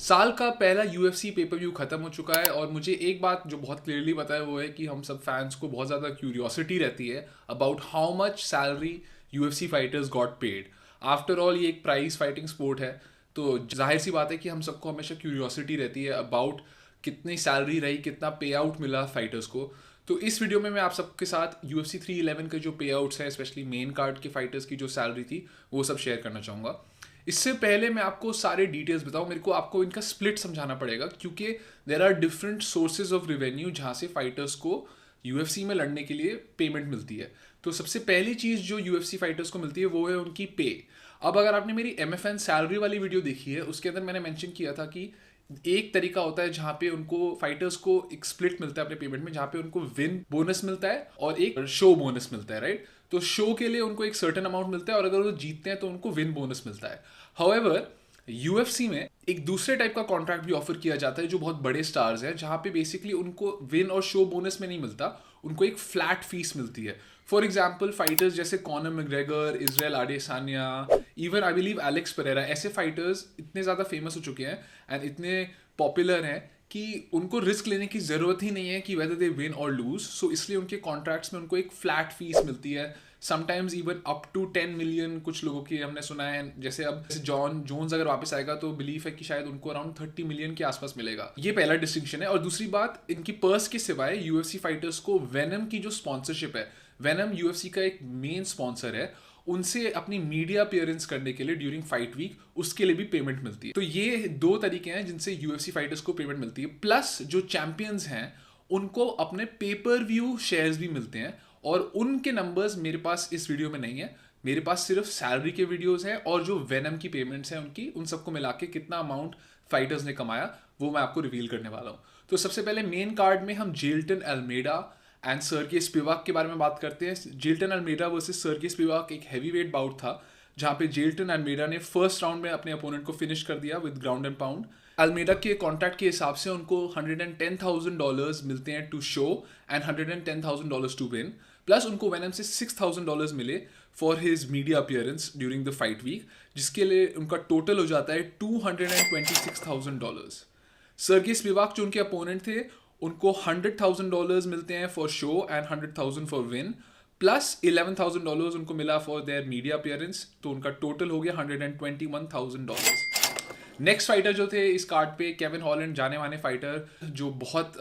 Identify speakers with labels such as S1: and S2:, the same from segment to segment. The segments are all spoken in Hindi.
S1: साल का पहला यूएफसी पेपर व्यू खत्म हो चुका है और मुझे एक बात जो बहुत क्लियरली पता है वो है कि हम सब फैंस को बहुत ज़्यादा क्यूरियोसिटी रहती है about how much salary UFC fighters got paid. After all ये एक प्राइज फाइटिंग स्पोर्ट है, तो जाहिर सी बात है कि हम सबको हमेशा क्यूरियोसिटी रहती है अबाउट कितनी सैलरी रही, कितना पे आउट मिला फाइटर्स को। तो इस वीडियो में मैं आप सबके साथ UFC 311 के जो पे आउट्स हैं, स्पेशली मेन कार्ड के फाइटर्स की जो सैलरी थी वो सब शेयर करना चाहूँगा। इससे पहले मैं आपको सारे डिटेल्स बताऊं, मेरे को आपको इनका स्प्लिट समझाना पड़ेगा क्योंकि there are different sources of revenue जहां से फाइटर्स को यूएफसी में लड़ने के लिए पेमेंट मिलती है। तो सबसे पहली चीज़ जो यूएफसी फाइटर्स को मिलती है वो है उनकी पे। अब अगर आपने मेरी MFN सैलरी वाली वीडियो देखी है उसके अंदर मैंने मेंशन किया था कि एक तरीका होता है जहां पे उनको फाइटर्स को एक स्प्लिट मिलता है अपने पेमेंट में, जहां पे उनको विन बोनस मिलता है और एक शो बोनस मिलता है, राइट। तो शो के लिए उनको एक सर्टेन अमाउंट मिलता है और अगर वो जीतते हैं तो उनको विन बोनस मिलता है। हाउएवर यूएफसी में एक दूसरे टाइप का कॉन्ट्रैक्ट भी ऑफर किया जाता है जो बहुत बड़े स्टार्स हैं, जहां पे बेसिकली उनको विन और शो बोनस में नहीं मिलता, उनको एक फ्लैट फीस मिलती है। फॉर एग्जाम्पल फाइटर्स जैसे Conor McGregor, Israel Adesanya, even I believe Alex Pereira, ऐसे फाइटर्स इतने ज़्यादा फेमस हो चुके हैं एंड इतने पॉपुलर हैं कि उनको रिस्क लेने की ज़रूरत ही नहीं है कि वेदर दे विन और लूज। सो इसलिए उनके कॉन्ट्रैक्ट्स में उनको एक फ्लैट फीस मिलती है, sometimes even up to 10 million कुछ लोगों की हमने सुना है। जैसे अब जैसे जॉन जोन्स अगर वापस आएगा तो बिलीव है कि शायद उनको अराउंड 30 मिलियन के आसपास मिलेगा। ये पहला डिस्टिंक्शन है। और दूसरी बात, इनकी पर्स के सिवाय यूएफसी फाइटर्स को वेनम की जो स्पॉन्सरशिप है, वेनम यूएफसी का एक मेन स्पॉन्सर है, उनसे अपनी मीडिया अपीयरेंस करने के लिए ड्यूरिंग फाइट वीक उसके लिए भी पेमेंट मिलती है। तो ये दो तरीके हैं जिनसे यूएफसी फाइटर्स को पेमेंट मिलती है। प्लस जो चैंपियंस हैं उनको अपने पेपर व्यू शेयर्स भी मिलते हैं और उनके नंबर्स मेरे पास इस वीडियो में नहीं है। मेरे पास सिर्फ सैलरी के वीडियोस हैं और जो वेनम की पेमेंट्स हैं उनकी, उन सबको मिला के कितना अमाउंट फाइटर्स ने कमाया वो मैं आपको रिवील करने वाला हूँ। तो सबसे पहले मेन कार्ड में हम Jailton Almeida and Sergei Spivak के बारे में बात करते हैं। Jailton Almeida versus Sergei Spivak एक हैवी वेट बाउट था जहां पे जेल्टन अल्मेडा ने फर्स्ट राउंड में अपने अपोनेंट को फिनिश कर दिया with ground and pound. Almeida के कॉन्ट्रैक्ट के हिसाब से उनको $110,000 मिलते हैं to show and $110,000 to win, plus उनको वेनम से $6,000 मिले for his media appearance during the fight week, जिसके लिए उनका टोटल हो जाता है $226,000। सर्गी स्पिवाक जो उनके अपोनेंट थे उनको $100,000 मिलते हैं for show and 100,000 for win, plus $11,000 उनको मिला फॉर देयर मीडिया अपीयरेंस, तो उनका टोटल हो गया $121,000। नेक्स्ट फाइटर जो थे इस कार्ड पे, केविन हॉलैंड, जाने माने फाइटर जो बहुत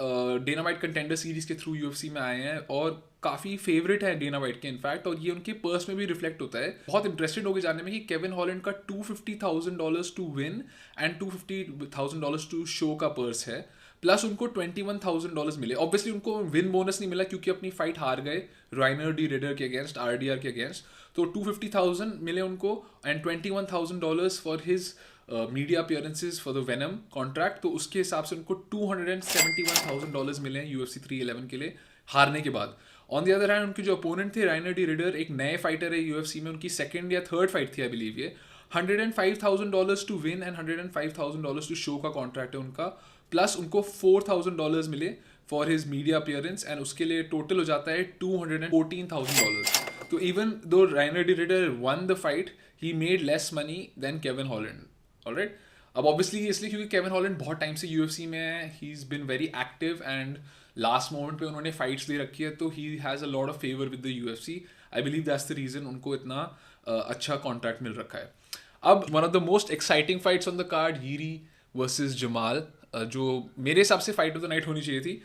S1: डेना वाइट कंटेंडर सीरीज के थ्रू यूएफसी में आए हैं और काफ़ी फेवरेट है डेना वाइट के इनफैक्ट, और ये उनके पर्स में भी रिफ्लेक्ट होता है। बहुत इंटरेस्टेड होगी जानने में कि केविन हॉलैंड का $250,000 to win and $250,000 to show का पर्स है, प्लस उनको $21,000 मिले। ऑब्वियसली उनको विन बोनस नहीं मिला क्योंकि अपनी फाइट हार गए राइनर डी रेडर के अगेंस्ट, RDR के अगेंस्ट। तो 250,000 मिले उनको and $21,000 for his media appearances for the venom contract. तो उसके हिसाब से उनको $271,000 मिले हैं UFC 311 के लिए हारने के बाद। ऑन द अदर हैंड उनके जो अपोनेंट थे राइनर डी रेडर, एक नए फाइटर है UFC में, उनकी सेकंड या थर्ड फाइट थी आई बिलीव ये। $105,000 to win and $105,000 to show का कॉन्ट्रैक्ट है उनका, प्लस उनको $4,000 मिले for his media appearance and उसके लिए टोटल हो जाता है $214,000। तो even though Reinier de Ridder won the fight, he made less money than Kevin Holland. Alright, अब ऑब्वियसली इसलिए क्योंकि केविन हॉलैंड बहुत टाइम से UFC में है, he is been very active and last moment पे उन्होंने फाइट्स दे रखी है, तो he has a lot of favour with the UFC। I believe that's the reason उनको इतना अच्छा कॉन्ट्रैक्ट मिल रखा है। अब one of the most exciting fights on the card, Jiri versus Jamal, जो मेरे हिसाब से फाइट ऑफ द नाइट होनी चाहिए थी।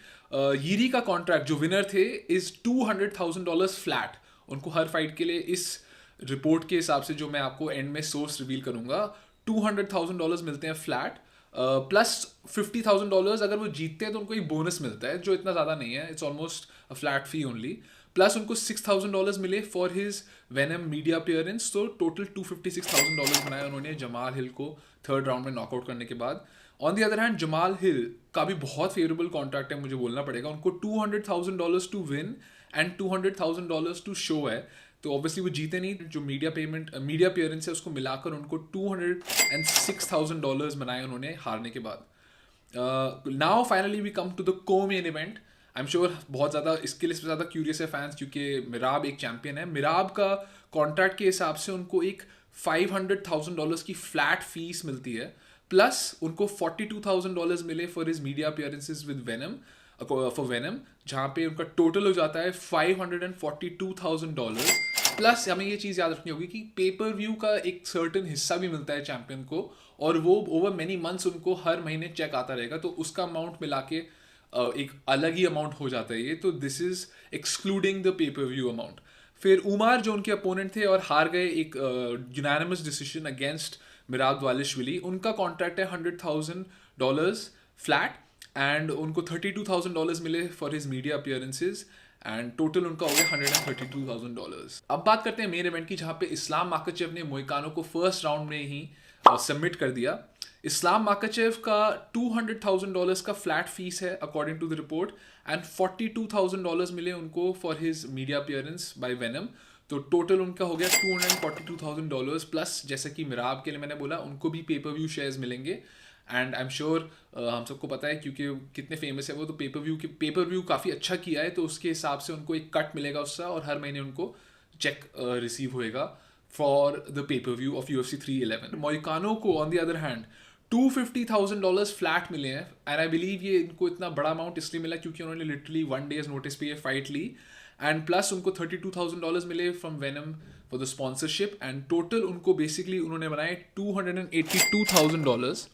S1: यीरी का कॉन्ट्रैक्ट जो विनर थे इज $200,000 फ्लैट उनको हर फाइट के लिए। इस रिपोर्ट के हिसाब से जो मैं आपको एंड में सोर्स रिवील करूंगा, $200,000 मिलते हैं फ्लैट, प्लस $50,000 अगर वो जीतते हैं तो उनको एक बोनस मिलता है जो इतना ज़्यादा नहीं है, it's almost a flat fee only, plus उनको $6,000 मिले for his venom media appearance. तो टोटल $256,000 बनाया उन्होंने जमाल हिल को थर्ड राउंड में नॉकआउट करने के बाद। On the other hand Jamal Hill का भी बहुत फेवरेबल कॉन्ट्रैक्ट है मुझे बोलना पड़ेगा, उनको $200,000 to win and $200,000 to show है। तो ऑब्वियसली वो जीते नहीं, जो मीडिया अपीयरेंस है उसको मिलाकर उनको $206,000 बनाए उन्होंने हारने के बाद। Now finally we come to the co main event. I am sure बहुत ज़्यादा इसके लिए ज़्यादा क्यूरियस है फैंस, क्योंकि मिराब एक चैंपियन है। मिराब का कॉन्ट्रैक्ट के हिसाब से उनको एक $500,000 की फ्लैट फीस मिलती है, प्लस उनको $42,000 मिले for his media appearances with venom, for venom, जहाँ पे उनका टोटल हो जाता है $542,000। प्लस हमें ये चीज़ याद रखनी होगी कि पेपर व्यू का एक सर्टन हिस्सा भी मिलता है चैंपियन को, और वो ओवर मेनी मंथ्स उनको हर महीने चेक आता रहेगा, तो उसका अमाउंट मिला के एक अलग ही अमाउंट हो जाता है ये। तो this is excluding the pay per view amount. फिर उमार जो उनके अपोनेंट थे और हार गए एक यूनानिमस डिसीजन अगेंस्ट मिराग द्वालिशविली, उनका कॉन्ट्रैक्ट है $100,000 फ्लैट, एंड उनको $32,000 मिले for his media appearances, and total उनका हो गया $132,000। अब बात करते हैं मेन इवेंट की, जहाँ पे इस्लाम माकाचेव ने मोइकानो को फर्स्ट राउंड में ही सबमिट कर दिया। इस्लाम माकाचेव का $200,000 का फ्लैट फीस है according to the report, and $42,000 मिले उनको for his media appearance by Venum. तो टोटल उनका हो गया $242,000 प्लस, जैसे कि मिराब के लिए मैंने बोला, उनको भी पेपर व्यू शेयर्स मिलेंगे। एंड आई एम श्योर हम सबको पता है क्योंकि कितने फेमस है वो, तो पेपर व्यू काफ़ी अच्छा किया है, तो उसके हिसाब से उनको एक कट मिलेगा उसका, और हर महीने उनको चेक रिसीव होएगा for the pay per view of UFC 311। Moicano को on the other hand $250,000 flat मिले हैं, एंड आई बिलीव ये इनको इतना बड़ा अमाउंट इसलिए मिला क्योंकि उन्होंने लिटरली 1 डेज नोटिस पे ये फाइट ली, एंड प्लस उनको $32,000 मिले from venom for the sponsorship, and total उनको बेसिकली उन्होंने बनाए $282,000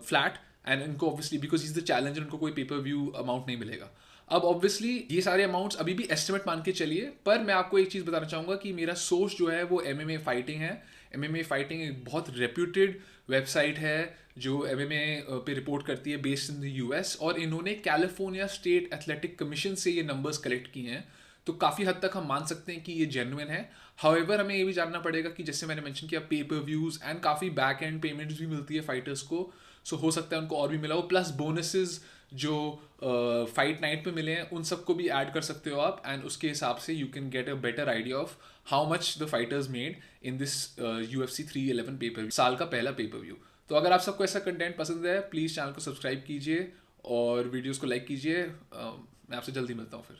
S1: फ्लैट, एंड इनको obviously because is the challenger उनको कोई पेपर व्यू अमाउंट नहीं मिलेगा। अब ऑब्वियसली ये सारे अमाउंट्स अभी भी एस्टिमेट मान के चलिए, पर मैं आपको एक चीज़ बताना चाहूँगा कि मेरा सोर्स जो है वो MMA फाइटिंग है। MMA फाइटिंग एक बहुत रेप्यूटेड वेबसाइट है जो MMA पे रिपोर्ट करती है, बेस्ड इन द US, और इन्होंने कैलिफोर्निया स्टेट एथलेटिक कमीशन से ये नंबर्स कलेक्ट किए हैं, तो काफ़ी हद तक हम मान सकते हैं कि ये जेन्युइन है। हाउएवर हमें ये भी जानना पड़ेगा कि जैसे मैंने मेंशन किया, पेपर व्यूज़ एंड काफ़ी बैक एंड पेमेंट्स भी मिलती है फाइटर्स को, सो हो सकता है उनको और भी मिला हो, प्लस बोनसेस जो फाइट नाइट पे मिले हैं उन सबको भी ऐड कर सकते हो आप, एंड उसके हिसाब से you can get a better idea of how much the fighters made in this UFC 311 pay per view, साल का पहला पेपर व्यू। तो अगर आप सबको ऐसा कंटेंट पसंद है, प्लीज़ चैनल को सब्सक्राइब कीजिए और वीडियोज़ को लाइक कीजिए। मैं आपसे जल्दी मिलता हूँ फिर।